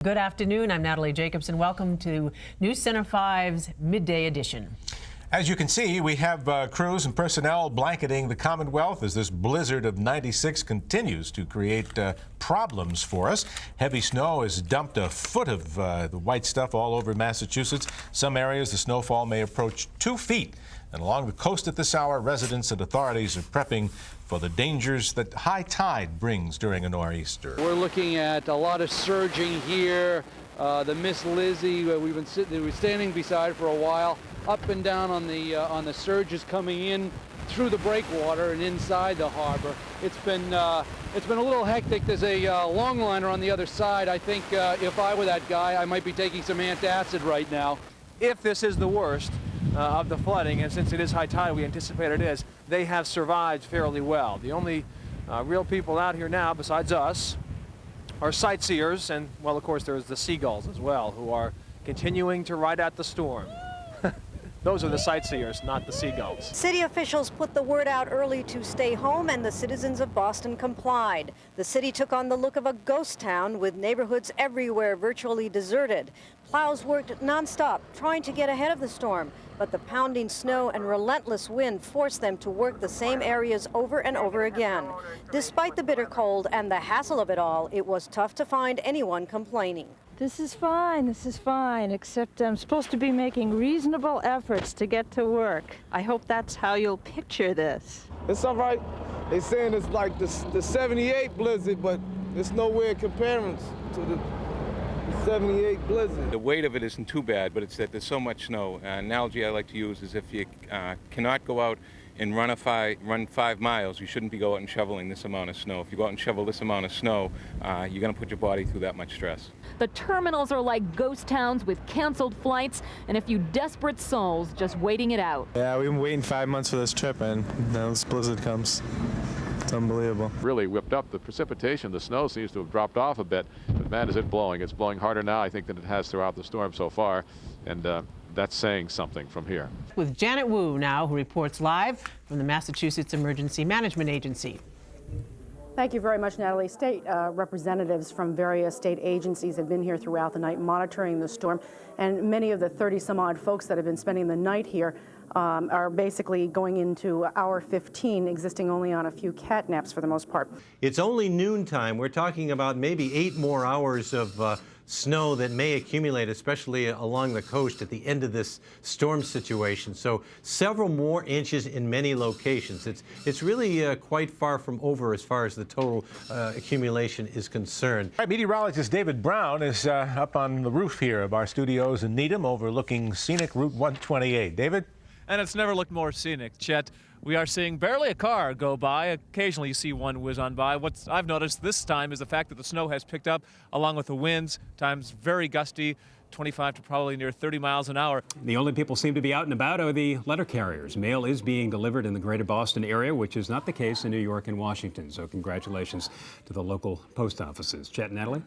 Good afternoon. I'm Natalie Jacobson. Welcome to News Center 5's Midday Edition. As you can see, we have crews and personnel blanketing the Commonwealth as this blizzard of 96 continues to create problems for us. Heavy snow has dumped a foot of the white stuff all over Massachusetts. Some areas the snowfall may approach 2 feet. And along the coast at this hour, residents and authorities are prepping for the dangers that high tide brings during a nor'easter. We're looking at a lot of surging here. The Miss Lizzie, we've been standing beside for a while, up and down on the surges coming in through the breakwater and inside the harbor. It's been a little hectic. There's a longliner on the other side. I think if I were that guy, I might be taking some antacid right now. If this is the worst of the flooding, and since it is high tide, we anticipate it is, they have survived fairly well. The only real people out here now, besides us, are sightseers, and, well, of course, there's the seagulls as well, who are continuing to ride out the storm. Those are the sightseers, not the seagulls. City officials put the word out early to stay home, and the citizens of Boston complied. The city took on the look of a ghost town, with neighborhoods everywhere virtually deserted. Plows worked nonstop, trying to get ahead of the storm, but the pounding snow and relentless wind forced them to work the same areas over and over again. Despite the bitter cold and the hassle of it all, it was tough to find anyone complaining. This is fine, except I'm supposed to be making reasonable efforts to get to work. I hope that's how you'll picture this. It's all right. They're saying it's like the 78 blizzard, but it's nowhere comparing to the 78 blizzard. The weight of it isn't too bad, but it's that there's so much snow. An analogy I like to use is if you cannot go out and run 5 miles, you shouldn't be going out and shoveling this amount of snow. If you go out and shovel this amount of snow, you're going to put your body through that much stress. The terminals are like ghost towns with canceled flights and a few desperate souls just waiting it out. Yeah, we've been waiting 5 months for this trip, and now this blizzard comes. It's unbelievable. Really whipped up the precipitation. The snow seems to have dropped off a bit, but man, is it blowing. It's blowing harder now, I think, than it has throughout the storm so far, and that's saying something from here. With Janet Wu now, who reports live from the Massachusetts Emergency Management Agency. Thank you very much, Natalie. State representatives from various state agencies have been here throughout the night monitoring the storm, and many of the 30-some-odd folks that have been spending the night here are basically going into hour 15, existing only on a few cat naps for the most part. It's only noontime. We're talking about maybe 8 more hours of snow that may accumulate, especially along the coast at the end of this storm situation. So several more inches in many locations. It's really quite far from over as far as the total accumulation is concerned. All right, meteorologist David Brown is up on the roof here of our studios in Needham overlooking scenic Route 128. David? And it's never looked more scenic, Chet. We are seeing barely a car go by. Occasionally you see one whiz on by. What I've noticed this time is the fact that the snow has picked up along with the winds, times very gusty, 25 to probably near 30 miles an hour. The only people seem to be out and about are the letter carriers. Mail is being delivered in the greater Boston area, which is not the case in New York and Washington. So congratulations to the local post offices. Chet and Natalie?